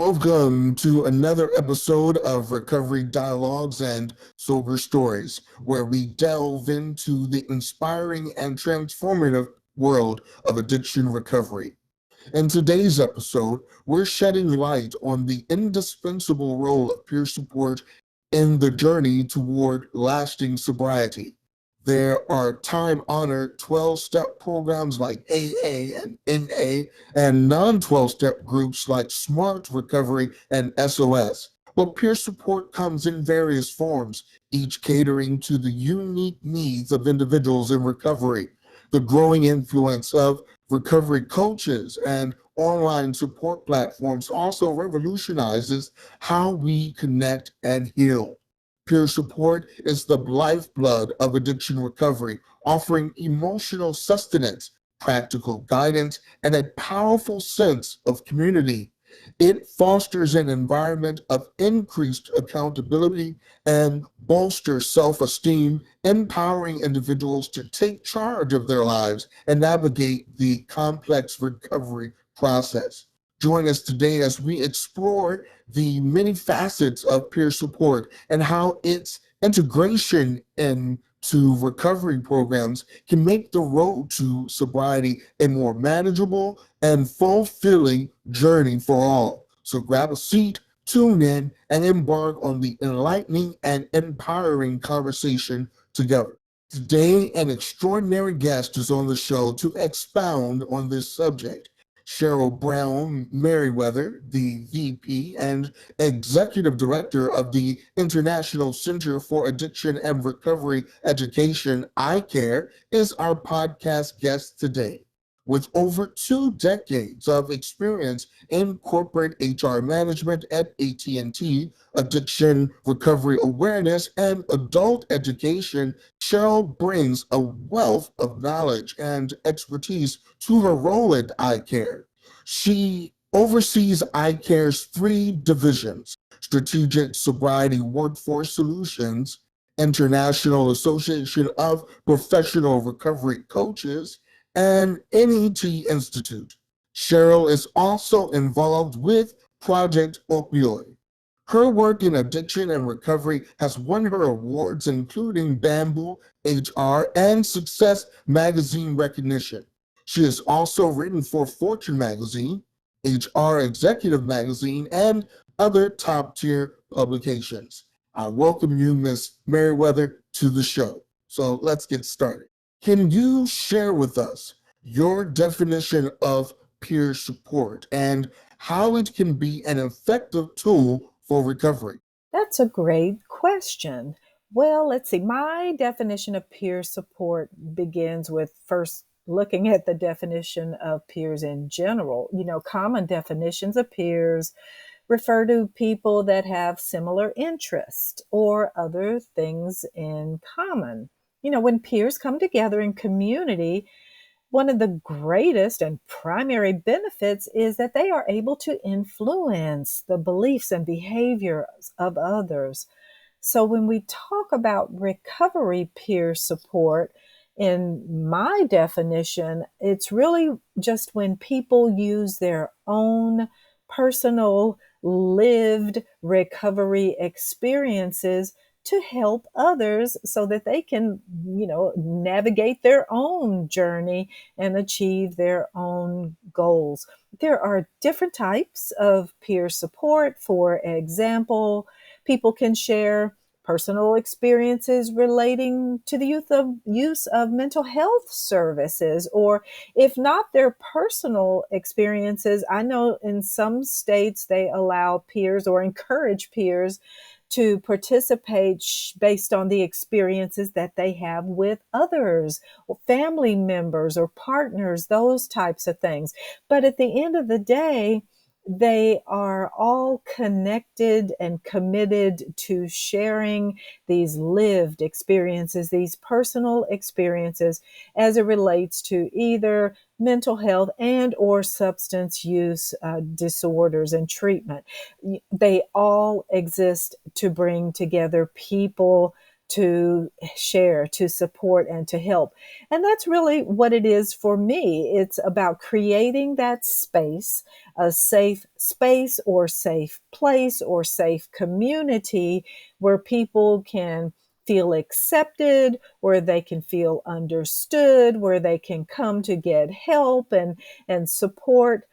Welcome to another episode of Recovery Dialogues and Sober Stories, where we delve into the inspiring and transformative world of addiction recovery. In today's episode, we're shedding light on the indispensable role of peer support in the journey toward lasting sobriety. There are time-honored 12-step programs like AA and NA and non-12-step groups like Smart Recovery and SOS. But peer support comes in various forms, each catering to the unique needs of individuals in recovery. The growing influence of recovery coaches and online support platforms also revolutionizes how we connect and heal. Peer support is the lifeblood of addiction recovery, offering emotional sustenance, practical guidance, and a powerful sense of community. It fosters an environment of increased accountability and bolsters self-esteem, empowering individuals to take charge of their lives and navigate the complex recovery process. Join us today as we explore the many facets of peer support and how its integration into recovery programs can make the road to sobriety a more manageable and fulfilling journey for all. So grab a seat, tune in, and embark on the enlightening and empowering conversation together. Today, an extraordinary guest is on the show to expound on this subject. Cheryl Brown Merriweather, the VP and Executive Director of the International Center for Addiction and Recovery Education, ICARE, is our podcast guest today. With over 2 decades of experience in corporate HR management at AT&T, addiction recovery awareness, and adult education, Cheryl brings a wealth of knowledge and expertise to her role at iCare. She oversees iCare's three divisions: Strategic Sobriety Workforce Solutions, International Association of Professional Recovery Coaches, and NET Institute. Cheryl is also involved with Project Opioid. Her work in addiction and recovery has won her awards, including Bamboo HR and Success Magazine recognition. She has also written for Fortune Magazine, HR Executive Magazine, and other top-tier publications. I welcome you, Ms. Merriweather, to the show. So let's get started. Can you share with us your definition of peer support and how it can be an effective tool for recovery? That's a great question. Well, let's see. My definition of peer support begins with first looking at the definition of peers in general. Common definitions of peers refer to people that have similar interests or other things in common. When peers come together in community, one of the greatest and primary benefits is that they are able to influence the beliefs and behaviors of others. So when we talk about recovery peer support, in my definition, it's really just when people use their own personal lived recovery experiences to help others so that they can, navigate their own journey and achieve their own goals. There are different types of peer support. For example, people can share personal experiences relating to the use of mental health services, or if not their personal experiences, I know in some states they allow peers or encourage peers to participate based on the experiences that they have with others, or family members or partners, those types of things. But at the end of the day, they are all connected and committed to sharing these lived experiences, these personal experiences as it relates to either mental health and or substance use disorders and treatment. They all exist to bring together people to share, to support, and to help. And that's really what it is for me. It's about creating that space, a safe space or safe place or safe community where people can feel accepted, where they can feel understood, where they can come to get help and support,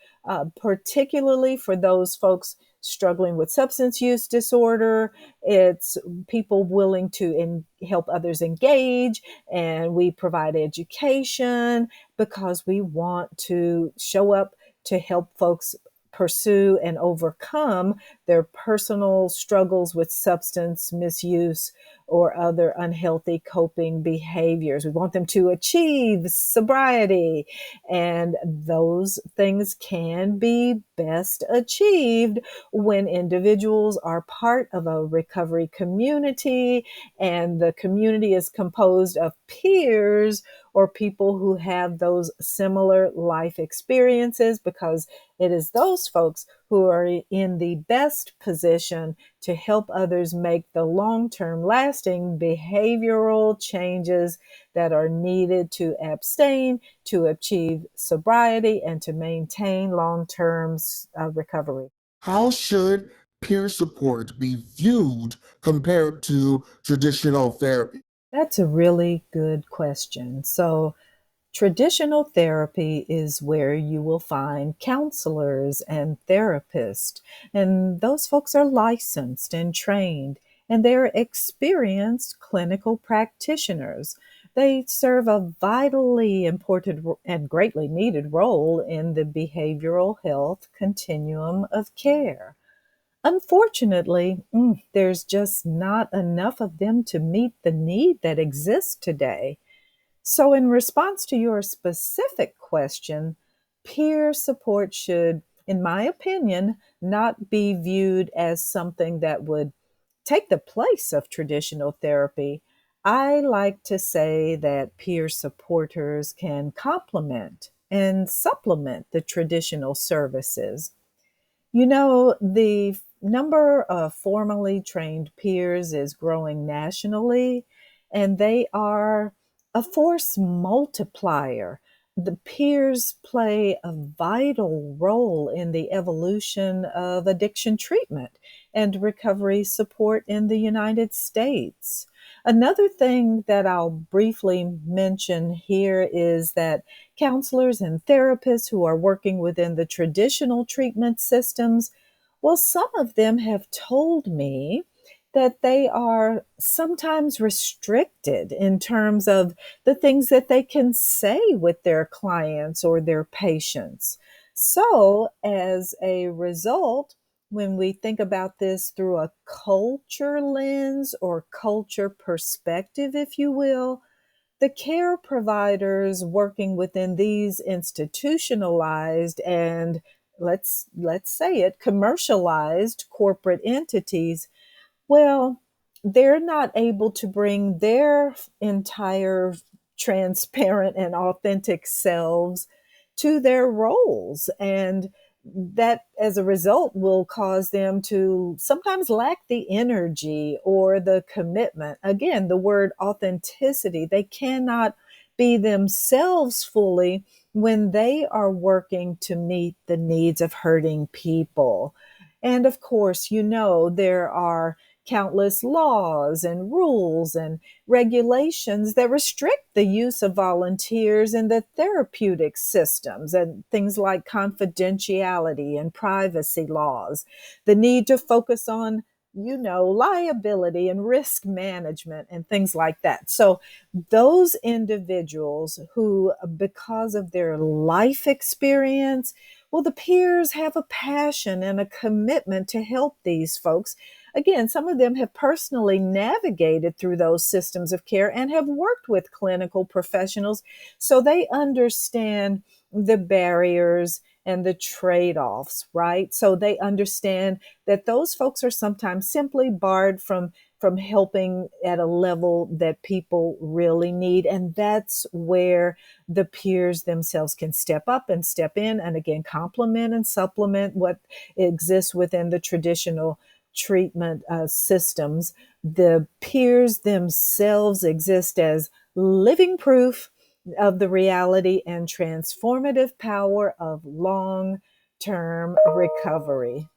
particularly for those folks struggling with substance use disorder. It's people willing to help others engage, and we provide education because we want to show up to help folks pursue and overcome their personal struggles with substance misuse or other unhealthy coping behaviors. We want them to achieve sobriety, and those things can be best achieved when individuals are part of a recovery community, and the community is composed of peers or people who have those similar life experiences, because it is those folks who are in the best position to help others make the long-term lasting behavioral changes that are needed to abstain, to achieve sobriety, and to maintain long-term recovery. How should peer support be viewed compared to traditional therapy? That's a really good question. So, traditional therapy is where you will find counselors and therapists, and those folks are licensed and trained, and they're experienced clinical practitioners. They serve a vitally important and greatly needed role in the behavioral health continuum of care. Unfortunately, there's just not enough of them to meet the need that exists today. So, in response to your specific question, peer support should, in my opinion, not be viewed as something that would take the place of traditional therapy. I like to say that peer supporters can complement and supplement the traditional services. The number of formally trained peers is growing nationally, and they are a force multiplier. The peers play a vital role in the evolution of addiction treatment and recovery support in the United States. Another thing that I'll briefly mention here is that counselors and therapists who are working within the traditional treatment systems, well, some of them have told me that they are sometimes restricted in terms of the things that they can say with their clients or their patients. So, as a result, when we think about this through a culture lens or culture perspective, if you will, the care providers working within these institutionalized and let's say it commercialized corporate entities, well, they're not able to bring their entire transparent and authentic selves to their roles. And that, as a result, will cause them to sometimes lack the energy or the commitment. Again, the word authenticity, they cannot be themselves fully when they are working to meet the needs of hurting people. And of course, there are countless laws and rules and regulations that restrict the use of volunteers in the therapeutic systems, and things like confidentiality and privacy laws, the need to focus on liability and risk management and things like that. So those individuals who, because of their life experience, well, the peers have a passion and a commitment to help these folks. Again, some of them have personally navigated through those systems of care and have worked with clinical professionals, so they understand the barriers and the trade-offs, right? So they understand that those folks are sometimes simply barred from helping at a level that people really need. And that's where the peers themselves can step up and step in and again complement and supplement what exists within the traditional treatment systems, the peers themselves exist as living proof of the reality and transformative power of long term recovery.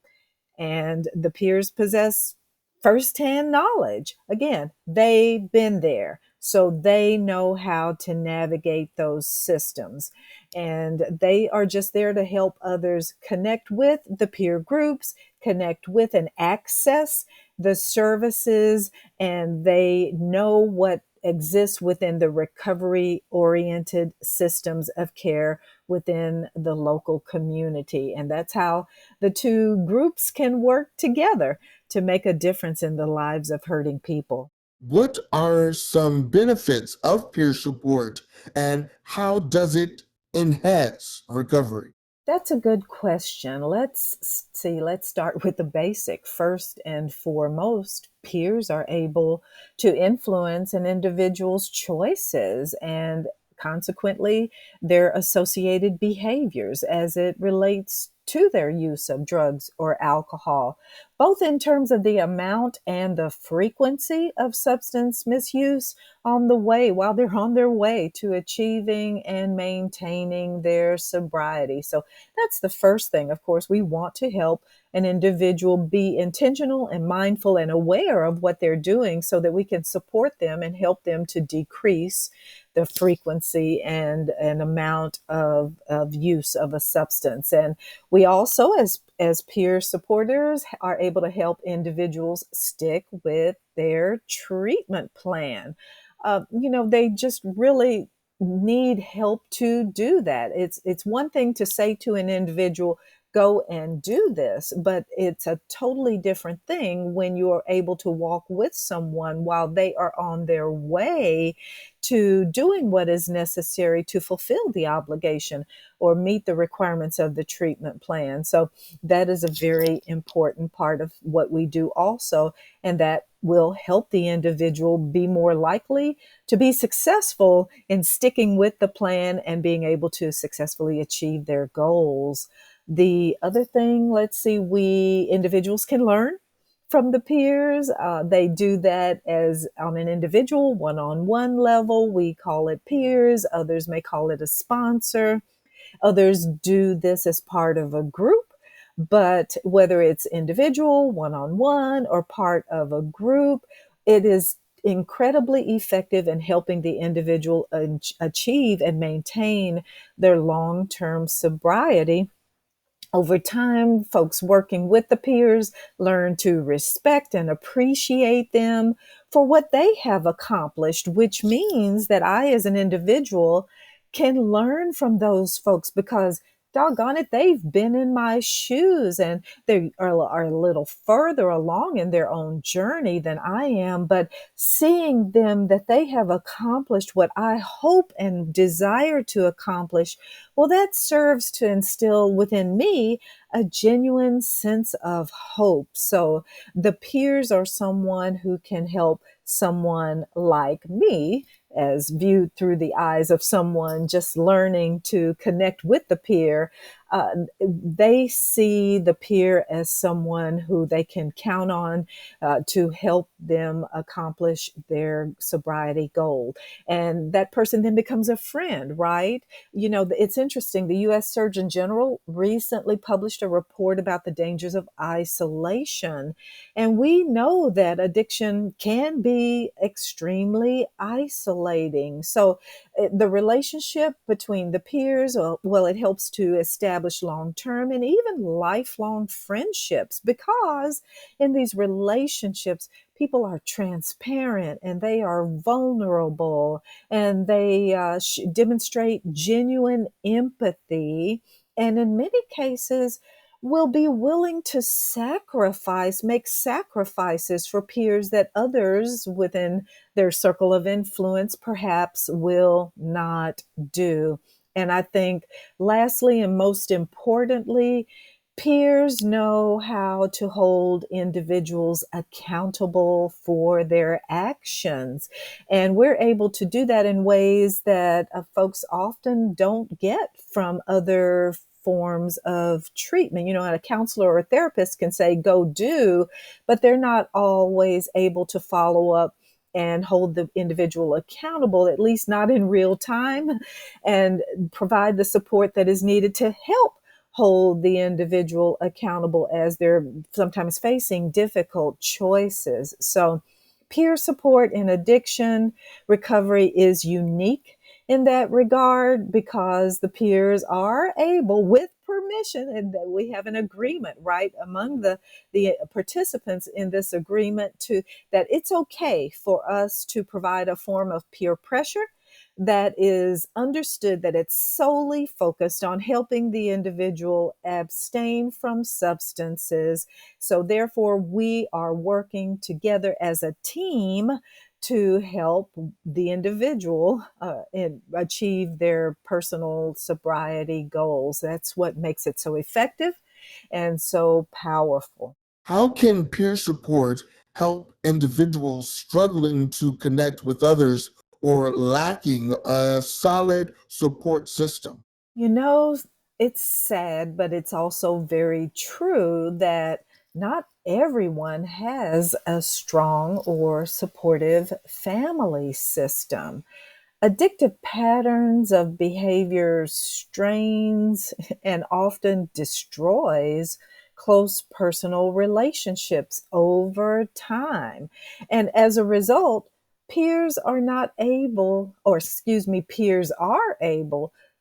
And the peers possess firsthand knowledge. Again, they've been there, so they know how to navigate those systems. And they are just there to help others connect with the peer groups, connect with and access the services, and they know what exists within the recovery oriented systems of care within the local community. And that's how the two groups can work together to make a difference in the lives of hurting people. What are some benefits of peer support and how does it enhance recovery? That's a good question. Let's see, let's start with the basic. First and foremost, peers are able to influence an individual's choices and consequently their associated behaviors as it relates to their use of drugs or alcohol, both in terms of the amount and the frequency of substance misuse on the way while they're on their way to achieving and maintaining their sobriety. So that's the first thing. Of course, we want to help an individual be intentional and mindful and aware of what they're doing so that we can support them and help them to decrease the frequency and an amount of use of a substance. And we also, as peer supporters, are able to help individuals stick with their treatment plan. They just really need help to do that. It's one thing to say to an individual, go and do this, but it's a totally different thing when you are able to walk with someone while they are on their way to doing what is necessary to fulfill the obligation or meet the requirements of the treatment plan. So that is a very important part of what we do also, and that will help the individual be more likely to be successful in sticking with the plan and being able to successfully achieve their goals. The other thing, let's see, we individuals can learn from the peers. They do that as on an individual one-on-one level. We call it peers. Others may call it a sponsor. Others do this as part of a group. But whether it's individual, one-on-one, or part of a group, it is incredibly effective in helping the individual achieve and maintain their long-term sobriety. Over time, folks working with the peers learn to respect and appreciate them for what they have accomplished, which means that I, as an individual, can learn from those folks because, doggone it, they've been in my shoes and they are a little further along in their own journey than I am. But seeing them that they have accomplished what I hope and desire to accomplish, well, that serves to instill within me a genuine sense of hope. So the peers are someone who can help someone like me, as viewed through the eyes of someone just learning to connect with the peer. They see the peer as someone who they can count on to help them accomplish their sobriety goal. And that person then becomes a friend, right? It's interesting. The U.S. Surgeon General recently published a report about the dangers of isolation. And we know that addiction can be extremely isolating. So the relationship between the peers, well, it helps to establish long-term and even lifelong friendships because in these relationships, people are transparent and they are vulnerable and they demonstrate genuine empathy. And in many cases, will be willing to make sacrifices for peers that others within their circle of influence perhaps will not do. And I think, lastly and most importantly, peers know how to hold individuals accountable for their actions. And we're able to do that in ways that folks often don't get from other forms of treatment. And a counselor or a therapist can say, go do, but they're not always able to follow up and hold the individual accountable, at least not in real time, and provide the support that is needed to help hold the individual accountable as they're sometimes facing difficult choices. So, peer support in addiction recovery is unique in that regard because the peers are able, with permission, and that we have an agreement right among the participants in this agreement, to that it's okay for us to provide a form of peer pressure that is understood, that it's solely focused on helping the individual abstain from substances. So therefore, we are working together as a team to help the individual achieve their personal sobriety goals. That's what makes it so effective and so powerful. How can peer support help individuals struggling to connect with others or lacking a solid support system? You know, it's sad, but it's also very true that not everyone has a strong or supportive family system. Addictive patterns of behavior strains and often destroys close personal relationships over time. And as a result, peers are able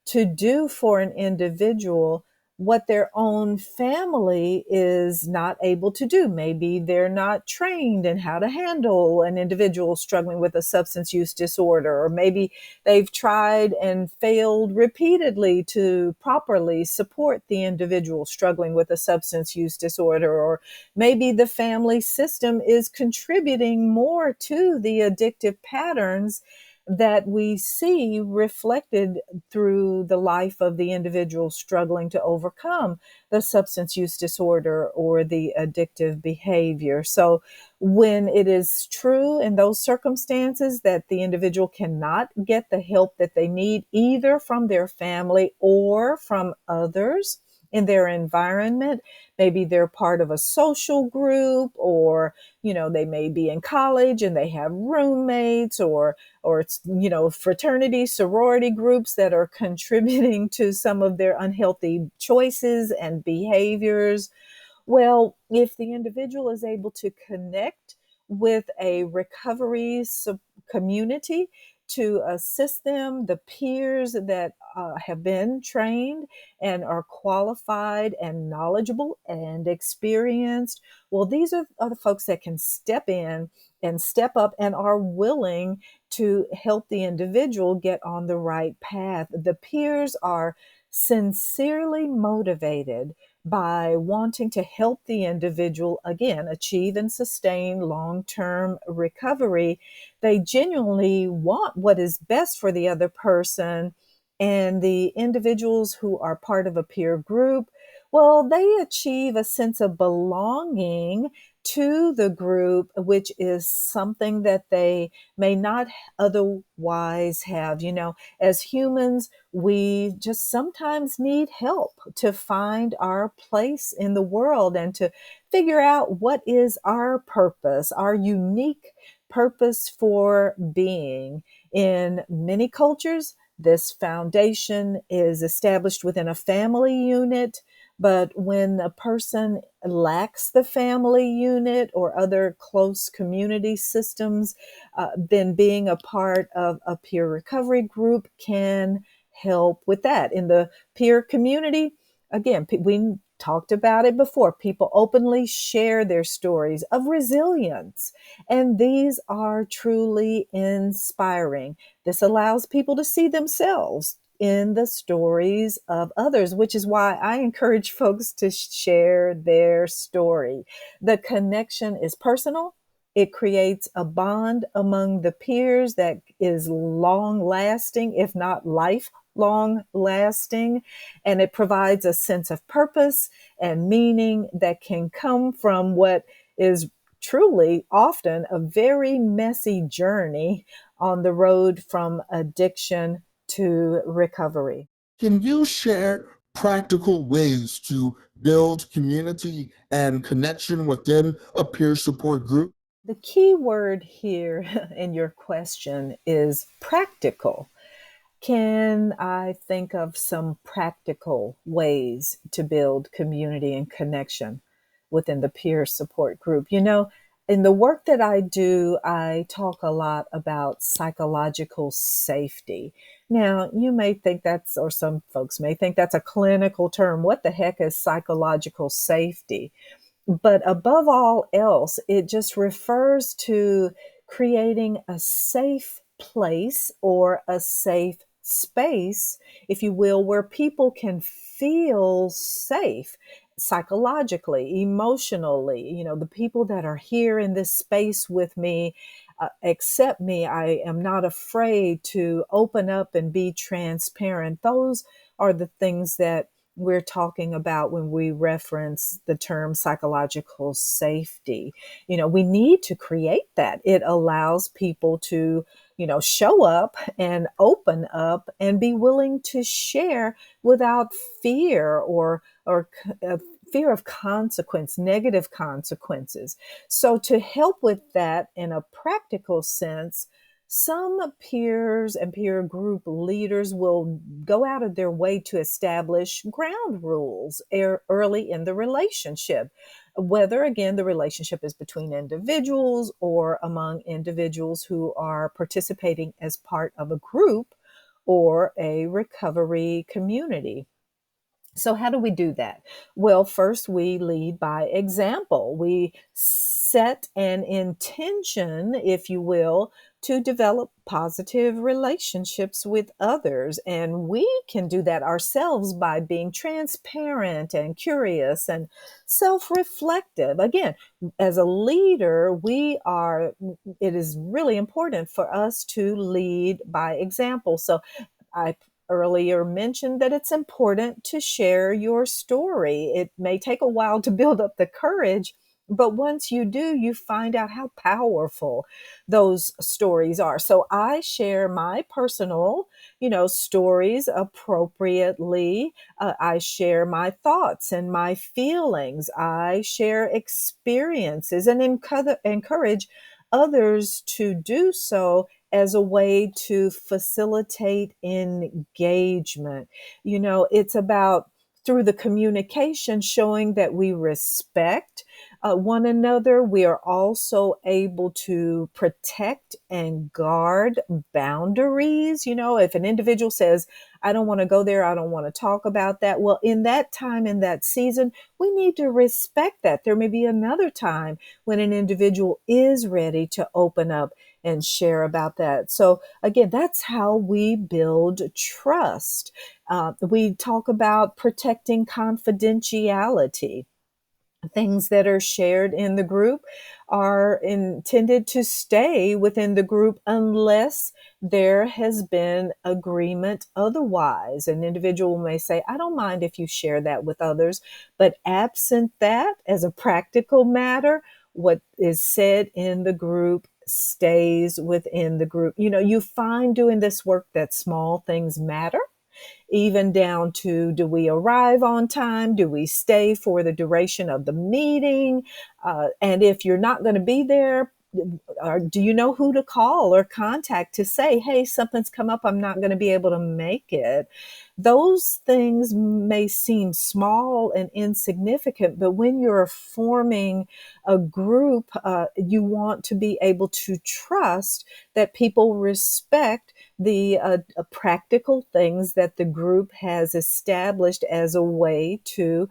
to do for an individual what their own family is not able to do. Maybe they're not trained in how to handle an individual struggling with a substance use disorder, or maybe they've tried and failed repeatedly to properly support the individual struggling with a substance use disorder, or maybe the family system is contributing more to the addictive patterns that we see reflected through the life of the individual struggling to overcome the substance use disorder or the addictive behavior. So, when it is true in those circumstances that the individual cannot get the help that they need, either from their family or from others in their environment, maybe they're part of a social group, or they may be in college and they have roommates, or it's fraternity sorority groups that are contributing to some of their unhealthy choices and behaviors. Well, if the individual is able to connect with a recovery community to assist them, the peers that have been trained and are qualified and knowledgeable and experienced, well, these are the folks that can step in and step up and are willing to help the individual get on the right path. The peers are sincerely motivated by wanting to help the individual, again, achieve and sustain long term recovery. They genuinely want what is best for the other person. And the individuals who are part of a peer group, well, they achieve a sense of belonging to the group, which is something that they may not otherwise have. As humans, we just sometimes need help to find our place in the world and to figure out what is our purpose, our unique purpose for being. In many cultures, this foundation is established within a family unit, but when a person lacks the family unit or other close community systems, then being a part of a peer recovery group can help with that. In the peer community, again, we talked about it before, people openly share their stories of resilience, and these are truly inspiring. This allows people to see themselves in the stories of others, which is why I encourage folks to share their story. The connection is personal. It creates a bond among the peers that is long lasting, if not lifelong lasting, and it provides a sense of purpose and meaning that can come from what is truly often a very messy journey on the road from addiction to recovery. Can you share practical ways to build community and connection within a peer support group? The key word here in your question is practical. Can I think of some practical ways to build community and connection within the peer support group? In the work that I do, I talk a lot about psychological safety. Now, you may think or some folks may think that's a clinical term. What the heck is psychological safety? But above all else, it just refers to creating a safe place or a safe space, if you will, where people can feel safe psychologically, emotionally. The people that are here in this space with me accept me. I am not afraid to open up and be transparent. Those are the things that we're talking about when we reference the term psychological safety. We need to create that. It allows people to, show up and open up and be willing to share without fear or fear of consequence, negative consequences. So to help with that in a practical sense, some peers and peer group leaders will go out of their way to establish ground rules early in the relationship, whether, again, the relationship is between individuals or among individuals who are participating as part of a group or a recovery community. So, how do we do that? Well, first, we lead by example. We set an intention, if you will, to develop positive relationships with others. And we can do that ourselves by being transparent and curious and self reflective. Again, as a leader, it is really important for us to lead by example. So, I earlier mentioned that it's important to share your story. It may take a while to build up the courage, but once you do, you find out how powerful those stories are. So I share my personal, stories appropriately. I share my thoughts and my feelings. I share experiences and encourage others to do so as a way to facilitate engagement. It's about through the communication showing that we respect one another. We are also able to protect and guard boundaries. If an individual says, I don't want to go there, I don't want to talk about that. Well, in that time, in that season, we need to respect that. There may be another time when an individual is ready to open up and share about that. So again, that's how we build trust. We talk about protecting confidentiality. Things that are shared in the group are intended to stay within the group unless there has been agreement otherwise. An individual may say, I don't mind if you share that with others, but absent that, as a practical matter, what is said in the group stays within the group. You find doing this work that small things matter, even down to, do we arrive on time? Do we stay for the duration of the meeting? And if you're not going to be there, do you know who to call or contact to say, hey, something's come up, I'm not going to be able to make it? Those things may seem small and insignificant, but when you're forming a group, you want to be able to trust that people respect the practical things that the group has established as a way to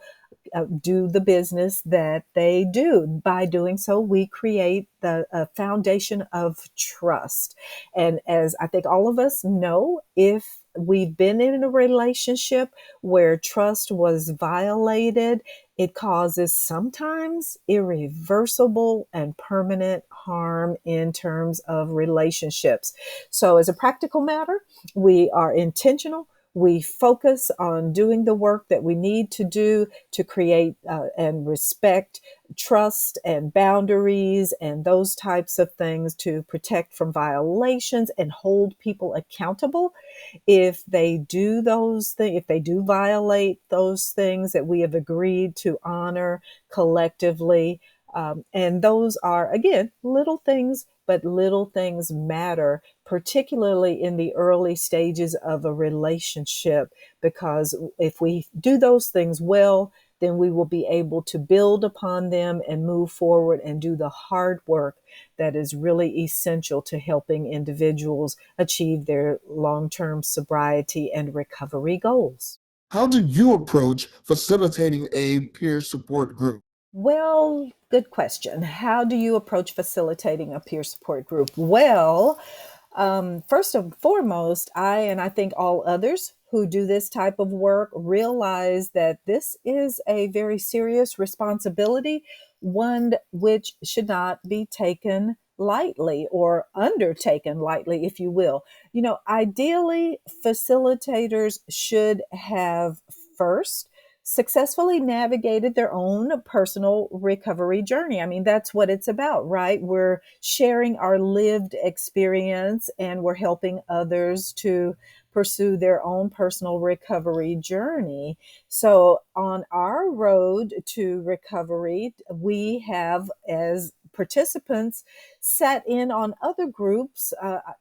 do the business that they do. By doing so, we create the foundation of trust. And as I think all of us know, if we've been in a relationship where trust was violated, it causes sometimes irreversible and permanent harm in terms of relationships. So as a practical matter, we are intentional. we focus on doing the work that we need to do to create and respect trust and boundaries and those types of things to protect from violations and hold people accountable if they do those things, if they do violate those things that we have agreed to honor collectively. And those are, again, little things, but little things matter, particularly in the early stages of a relationship, because if we do those things well, then we will be able to build upon them and move forward and do the hard work that is really essential to helping individuals achieve their long-term sobriety and recovery goals. How do you approach facilitating a peer support group? Well, good question. How do you approach facilitating a peer support group? Well, first and foremost, and I think all others who do this type of work realize that this is a very serious responsibility, one which should not be taken lightly or undertaken lightly, if you will. Ideally, facilitators should have first successfully navigated their own personal recovery journey. I mean, that's what it's about, right? We're sharing our lived experience and we're helping others to pursue their own personal recovery journey. So, on our road to recovery, we have, as participants, sat in on other groups,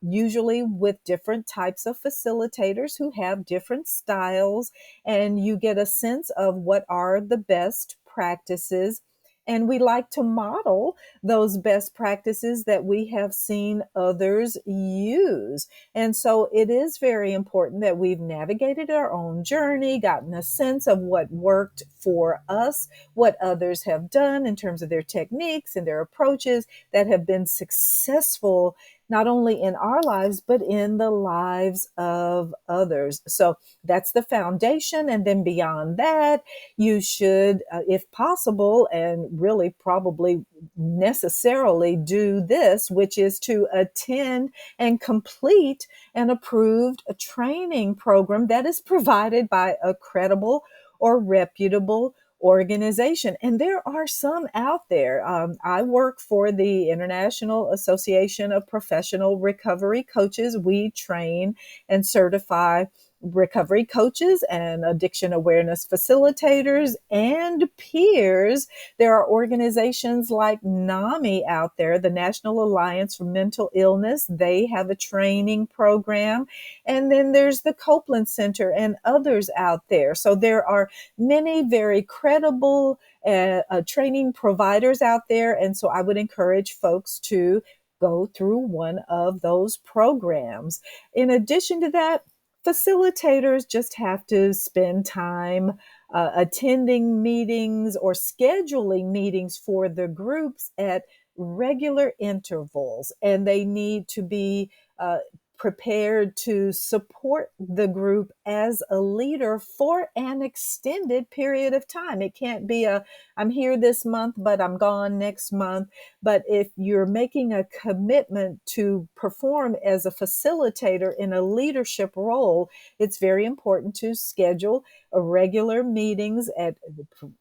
usually with different types of facilitators who have different styles, and you get a sense of what are the best practices. And we like to model those best practices that we have seen others use. And so it is very important that we've navigated our own journey, gotten a sense of what worked for us, what others have done in terms of their techniques and their approaches that have been successful not only in our lives, but in the lives of others. So that's the foundation. And then beyond that, you should, if possible, and really probably necessarily do this, which is to attend and complete an approved training program that is provided by a credible or reputable organization. And there are some out there. I work for the International Association of Professional Recovery Coaches. We train and certify recovery coaches and addiction awareness facilitators and peers. There are organizations like NAMI out there, the National Alliance for Mental Illness. They have a training program. And then there's the Copeland Center and others out there. So there are many very credible training providers out there. And so I would encourage folks to go through one of those programs. In addition to that, facilitators just have to spend time attending meetings or scheduling meetings for the groups at regular intervals, and they need to be prepared to support the group as a leader for an extended period of time. It can't be I'm here this month, but I'm gone next month. But if you're making a commitment to perform as a facilitator in a leadership role, it's very important to schedule regular meetings at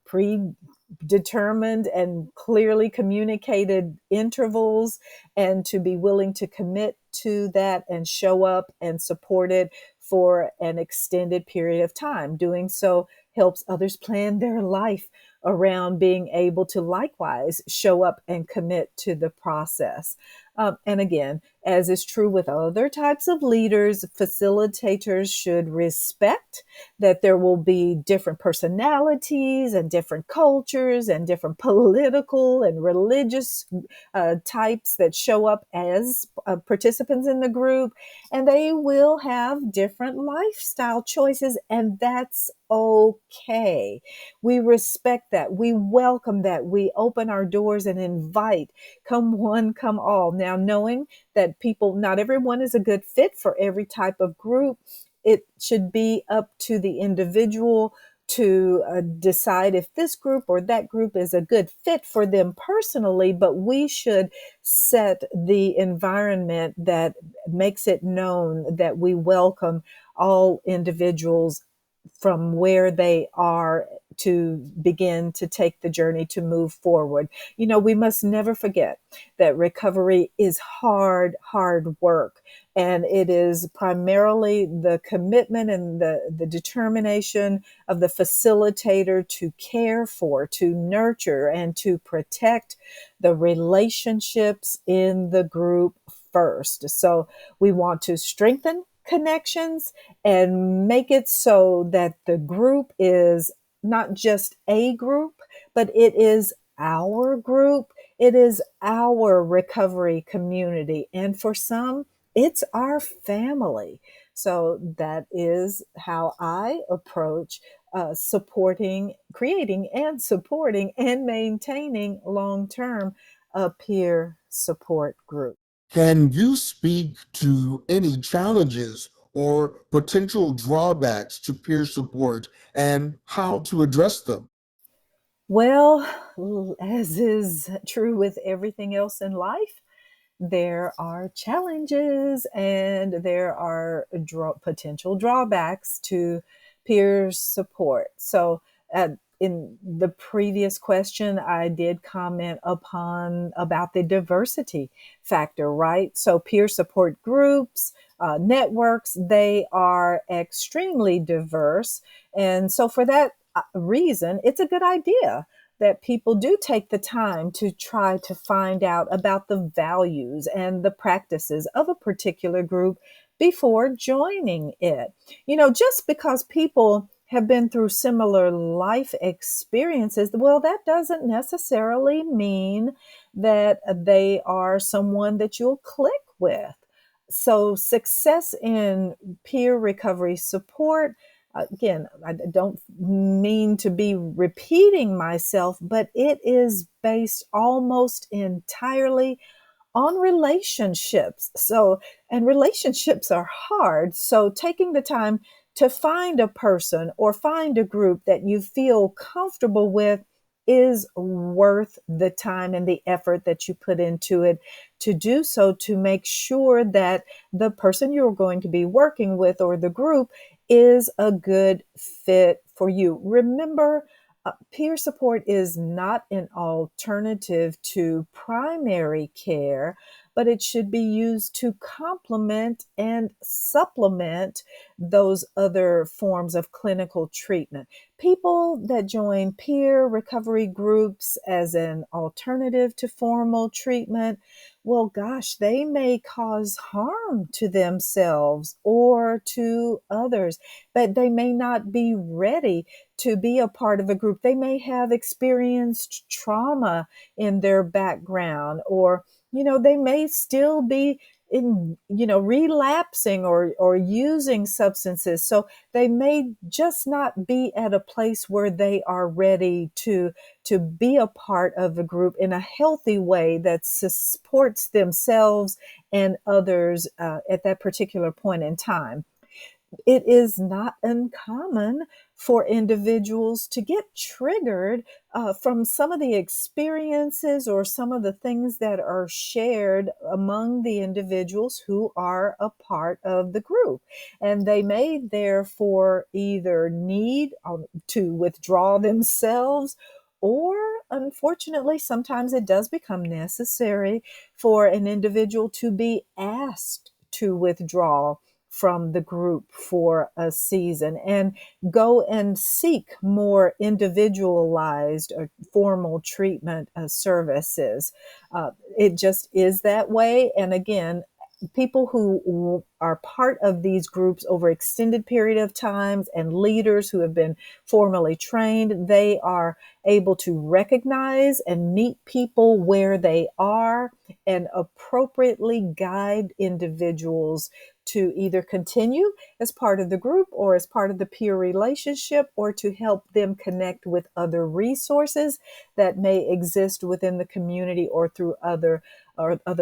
predetermined and clearly communicated intervals, and to be willing to commit to that and show up and support it for an extended period of time. Doing so helps others plan their life around being able to likewise show up and commit to the process. And again, as is true with other types of leaders, facilitators should respect that there will be different personalities and different cultures and different political and religious types that show up as participants in the group, and they will have different lifestyle choices, and that's okay. We respect that. We welcome that. We open our doors and invite, come one, come all. Now, knowing that not everyone is a good fit for every type of group, it should be up to the individual to decide if this group or that group is a good fit for them personally, but we should set the environment that makes it known that we welcome all individuals from where they are to begin to take the journey to move forward. We must never forget that recovery is hard work. And it is primarily the commitment and the determination of the facilitator to care for, to nurture, and to protect the relationships in the group first. So we want to strengthen connections and make it so that the group is not just a group, but it is our group. It is our recovery community. And for some, it's our family. So that is how I approach supporting, creating, and supporting and maintaining long term a peer support group. Can you speak to any challenges or potential drawbacks to peer support and how to address them? Well, as is true with everything else in life, there are challenges and there are potential drawbacks to peer support. So, in the previous question, I did comment upon about the diversity factor, right? So, peer support groups, networks, they are extremely diverse. And so, for that reason, it's a good idea that people do take the time to try to find out about the values and the practices of a particular group before joining it. Just because people have been through similar life experiences, well, that doesn't necessarily mean that they are someone that you'll click with. So, success in peer recovery support, again, I don't mean to be repeating myself, but it is based almost entirely on relationships. So, and relationships are hard. So, taking the time to find a person or find a group that you feel comfortable with is worth the time and the effort that you put into it to do so, to make sure that the person you're going to be working with or the group is a good fit for you. Remember, peer support is not an alternative to primary care, but it should be used to complement and supplement those other forms of clinical treatment. People that join peer recovery groups as an alternative to formal treatment, well, gosh, they may cause harm to themselves or to others, but they may not be ready to be a part of a group. They may have experienced trauma in their background, or, they may still be relapsing or using substances. So they may just not be at a place where they are ready to be a part of a group in a healthy way that supports themselves and others at that particular point in time. It is not uncommon for individuals to get triggered from some of the experiences or some of the things that are shared among the individuals who are a part of the group. And they may therefore either need to withdraw themselves, or unfortunately, sometimes it does become necessary for an individual to be asked to withdraw from the group for a season and go and seek more individualized or formal treatment services. It just is that way. And again, people who are part of these groups over extended period of times and leaders who have been formally trained, they are able to recognize and meet people where they are and appropriately guide individuals to either continue as part of the group or as part of the peer relationship, or to help them connect with other resources that may exist within the community or through other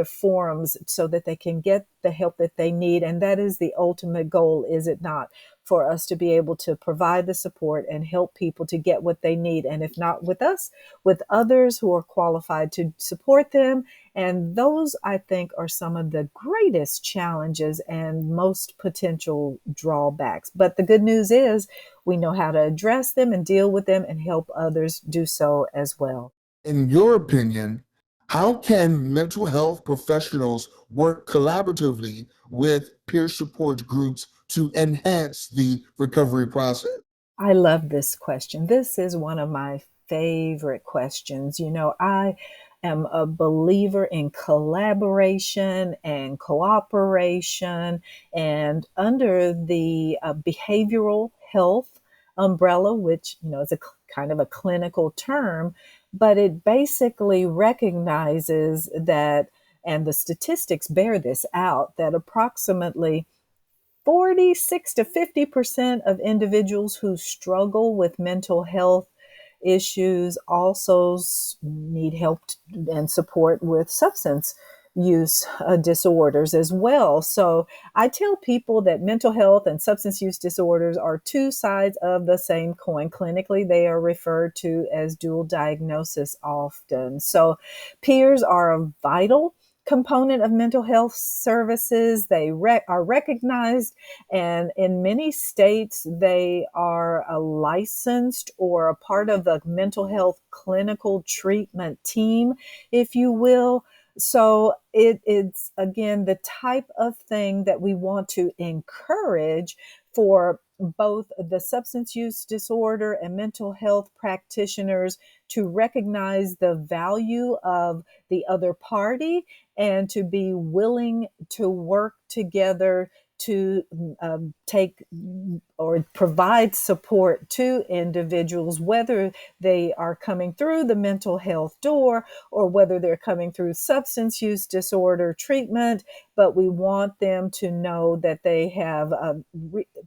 forums so that they can get the help that they need. And that is the ultimate goal, is it not? For us to be able to provide the support and help people to get what they need. And if not with us, with others who are qualified to support them. And those, I think, are some of the greatest challenges and most potential drawbacks. But the good news is we know how to address them and deal with them and help others do so as well. In your opinion, how can mental health professionals work collaboratively with peer support groups to enhance the recovery process? I love this question. This is one of my favorite questions. I am a believer in collaboration and cooperation, and under the behavioral health umbrella, which, is a kind of a clinical term, but it basically recognizes that, and the statistics bear this out, that approximately 46 to 50% of individuals who struggle with mental health issues also need help and support with substance use disorders as well. So I tell people that mental health and substance use disorders are two sides of the same coin. Clinically, they are referred to as dual diagnosis often. So peers are a vital component of mental health services. They are recognized, and in many states, they are a licensed or a part of the mental health clinical treatment team, if you will. So it's, again, the type of thing that we want to encourage for both the substance use disorder and mental health practitioners to recognize the value of the other party and to be willing to work together to take or provide support to individuals, whether they are coming through the mental health door or whether they're coming through substance use disorder treatment. But we want them to know that they have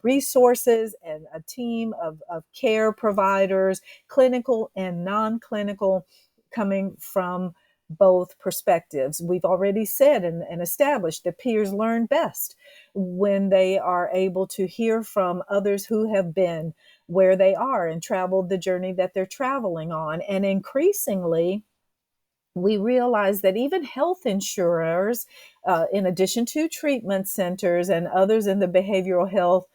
resources and a team of care providers, clinical and non-clinical, coming from both perspectives. We've already said and established that peers learn best when they are able to hear from others who have been where they are and traveled the journey that they're traveling on. And increasingly, we realize that even health insurers, in addition to treatment centers and others in the behavioral health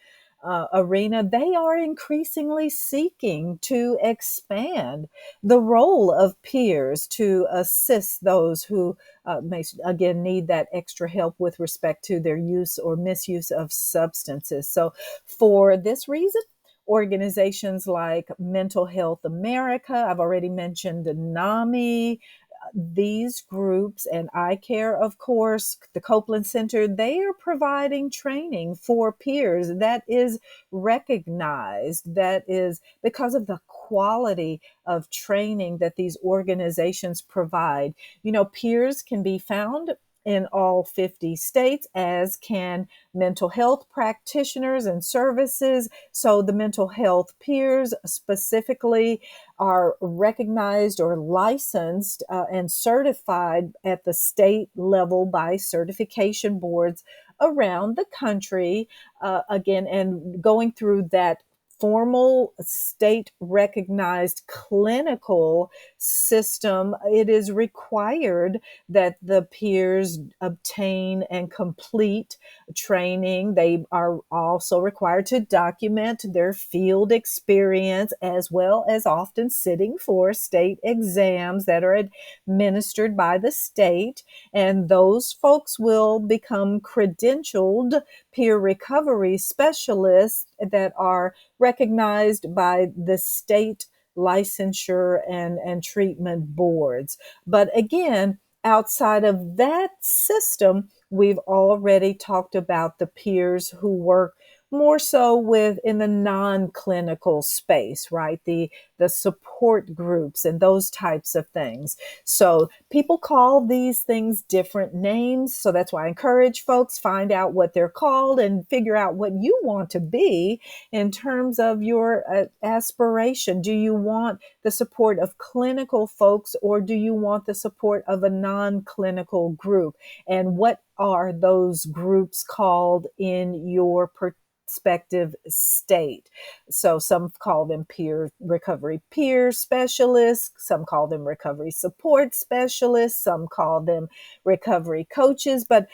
arena, they are increasingly seeking to expand the role of peers to assist those who may, again, need that extra help with respect to their use or misuse of substances. So, for this reason, organizations like Mental Health America, I've already mentioned NAMI, these groups, and iCare, of course, the Copeland Center, they are providing training for peers that is recognized, that is because of the quality of training that these organizations provide. Peers can be found in all 50 states, as can mental health practitioners and services. So the mental health peers specifically are recognized or licensed and certified at the state level by certification boards around the country. Again, and going through that formal state recognized clinical system, it is required that the peers obtain and complete training. They are also required to document their field experience, as well as often sitting for state exams that are administered by the state. And those folks will become credentialed peer recovery specialists that are recognized by the state licensure and treatment boards. But again, outside of that system, we've already talked about the peers who work more so with in the non-clinical space, right? The support groups and those types of things. So people call these things different names. So that's why I encourage folks find out what they're called and figure out what you want to be in terms of your aspiration. Do you want the support of clinical folks, or do you want the support of a non-clinical group? And what are those groups called in your perspective state? So some call them peer specialists, some call them recovery support specialists, some call them recovery coaches, but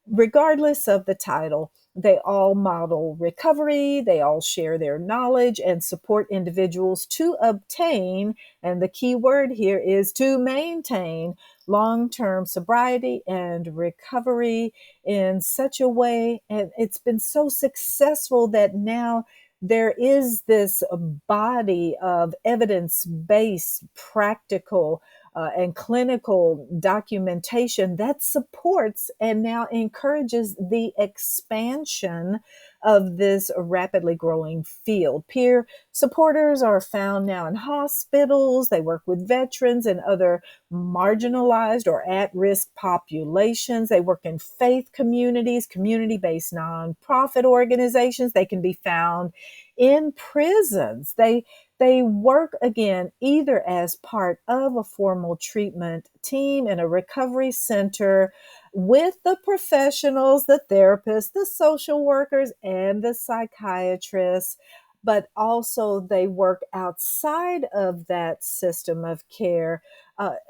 regardless of the title, they all model recovery, they all share their knowledge and support individuals to obtain, and the key word here is to maintain, long-term sobriety and recovery in such a way. And it's been so successful that now there is this body of evidence-based, practical, and clinical documentation that supports and now encourages the expansion of this rapidly growing field. Peer supporters are found now in hospitals. They work with veterans and other marginalized or at-risk populations. They work in faith communities, community-based nonprofit organizations. They can be found in prisons. They work again either as part of a formal treatment team in a recovery center with the professionals, the therapists, the social workers, and the psychiatrists, but also they work outside of that system of care.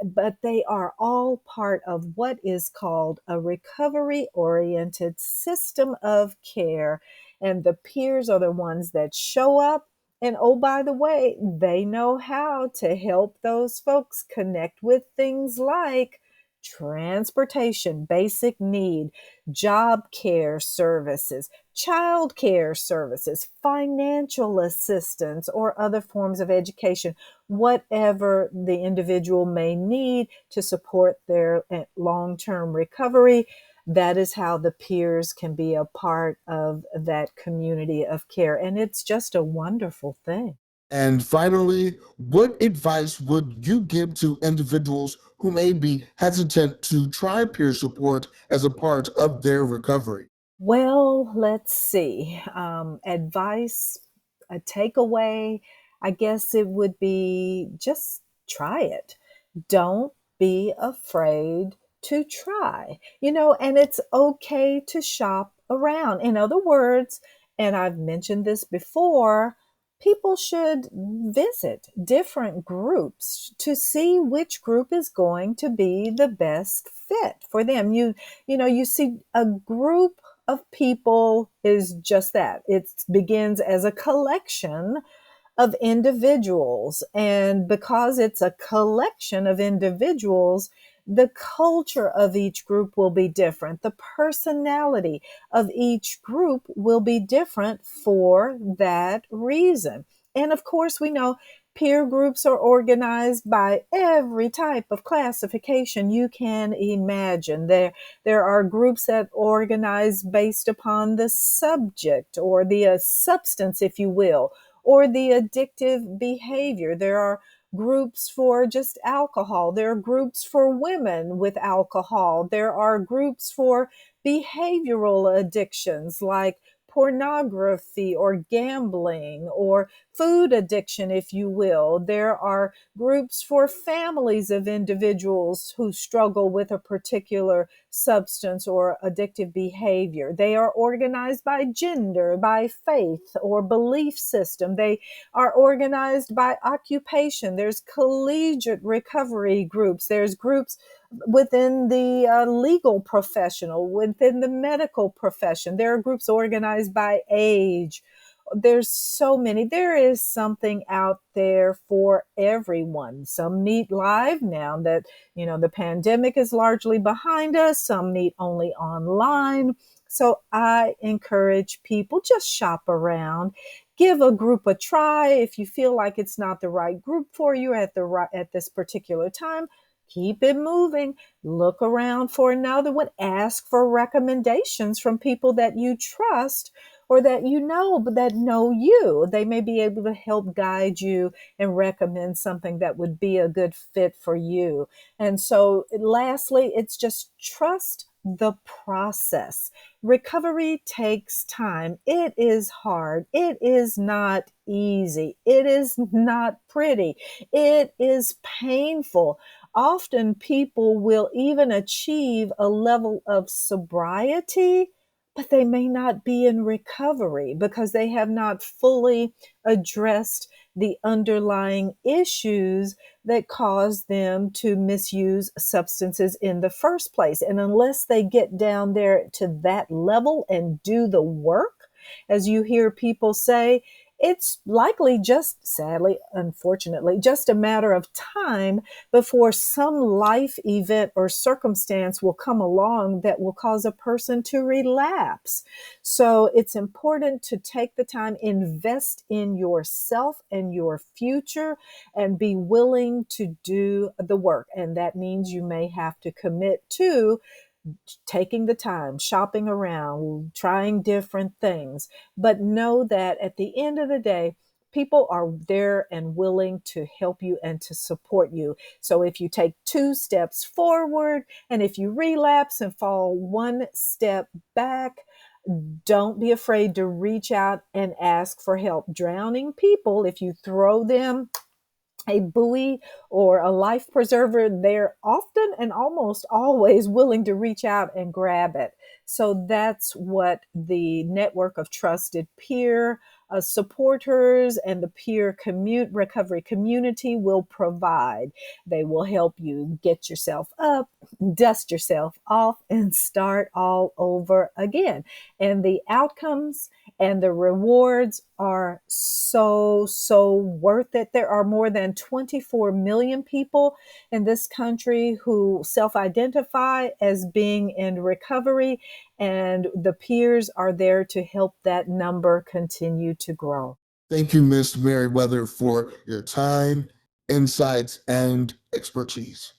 But they are all part of what is called a recovery oriented system of care. And the peers are the ones that show up. And oh, by the way, they know how to help those folks connect with things like transportation, basic need, job care services, child care services, financial assistance, or other forms of education, whatever the individual may need to support their long-term recovery. That is how the peers can be a part of that community of care. And it's just a wonderful thing. And finally, what advice would you give to individuals who may be hesitant to try peer support as a part of their recovery? Well, let's see. Advice, a takeaway, I guess it would be just try it. Don't be afraid to try, and it's okay to shop around. In other words, and I've mentioned this before, people should visit different groups to see which group is going to be the best fit for them. You see a group of people is just that. It begins as a collection of individuals. And because it's a collection of individuals, the culture of each group will be different. The personality of each group will be different for that reason. And of course, we know peer groups are organized by every type of classification you can imagine. There are groups that organize based upon the subject or the substance, if you will, or the addictive behavior. There are groups for just alcohol. There are groups for women with alcohol. There are groups for behavioral addictions like pornography or gambling or food addiction, if you will. There are groups for families of individuals who struggle with a particular substance or addictive behavior. They are organized by gender, by faith or belief system. They are organized by occupation. There's collegiate recovery groups. There's groups within the legal professional, within the medical profession. There are groups organized by age. There's so many. There is something out there for everyone. Some meet live now that, the pandemic is largely behind us. Some meet only online. So I encourage people, just shop around, give a group a try. If you feel like it's not the right group for you at this particular time, keep it moving. Look around for another one. Ask for recommendations from people that you trust or that you know, but that know you. They may be able to help guide you and recommend something that would be a good fit for you. And so, lastly, it's just trust the process. Recovery takes time. It is hard. It is not easy. It is not pretty. It is painful. Often people will even achieve a level of sobriety, but they may not be in recovery because they have not fully addressed the underlying issues that cause them to misuse substances in the first place. And unless they get down there to that level and do the work, as you hear people say, it's likely just, sadly, unfortunately, just a matter of time before some life event or circumstance will come along that will cause a person to relapse. So it's important to take the time, invest in yourself and your future, and be willing to do the work. And that means you may have to commit to taking the time, shopping around, trying different things. But know that at the end of the day, people are there and willing to help you and to support you. So if you take 2 steps forward and if you relapse and fall 1 step back, don't be afraid to reach out and ask for help. Drowning people, if you throw them a buoy or a life preserver, they're often and almost always willing to reach out and grab it. So that's what the network of trusted peer supporters and the peer recovery community will provide. They will help you get yourself up, dust yourself off, and start all over again. And the outcomes and the rewards are so worth it. There are more than 24 million people in this country who self-identify as being in recovery, and the peers are there to help that number continue to grow. Thank you, Ms. Merriweather, for your time, insights, and expertise.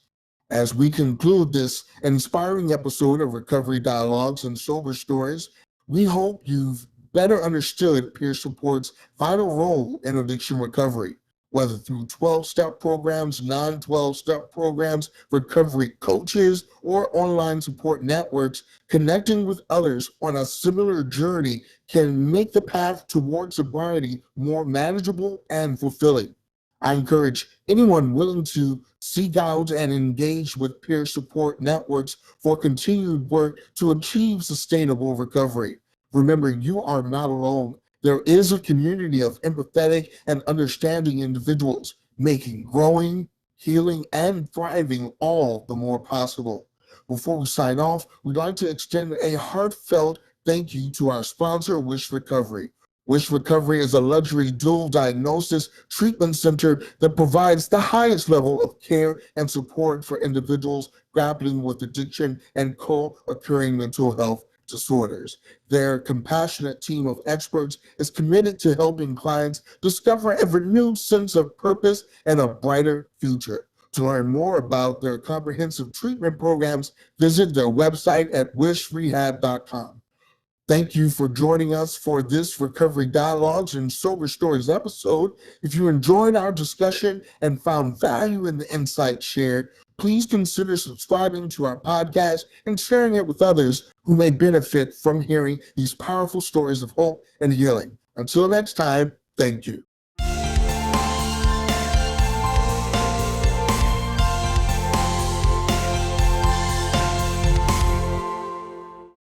As we conclude this inspiring episode of Recovery Dialogues and Sober Stories, we hope you've better understood peer support's vital role in addiction recovery, whether through 12-step programs, non-12-step programs, recovery coaches, or online support networks. Connecting with others on a similar journey can make the path toward sobriety more manageable and fulfilling. I encourage anyone willing to seek out and engage with peer support networks for continued work to achieve sustainable recovery. Remember, you are not alone. There is a community of empathetic and understanding individuals making growing, healing, and thriving all the more possible. Before we sign off, we'd like to extend a heartfelt thank you to our sponsor, Wish Recovery. Wish Recovery is a luxury dual diagnosis treatment center that provides the highest level of care and support for individuals grappling with addiction and co-occurring mental health disorders. Their compassionate team of experts is committed to helping clients discover a renewed sense of purpose and a brighter future. To learn more about their comprehensive treatment programs, visit their website at wishrehab.com. Thank you for joining us for this Recovery Dialogues and Sober Stories episode. If you enjoyed our discussion and found value in the insights shared, please consider subscribing to our podcast and sharing it with others who may benefit from hearing these powerful stories of hope and healing. Until next time, thank you.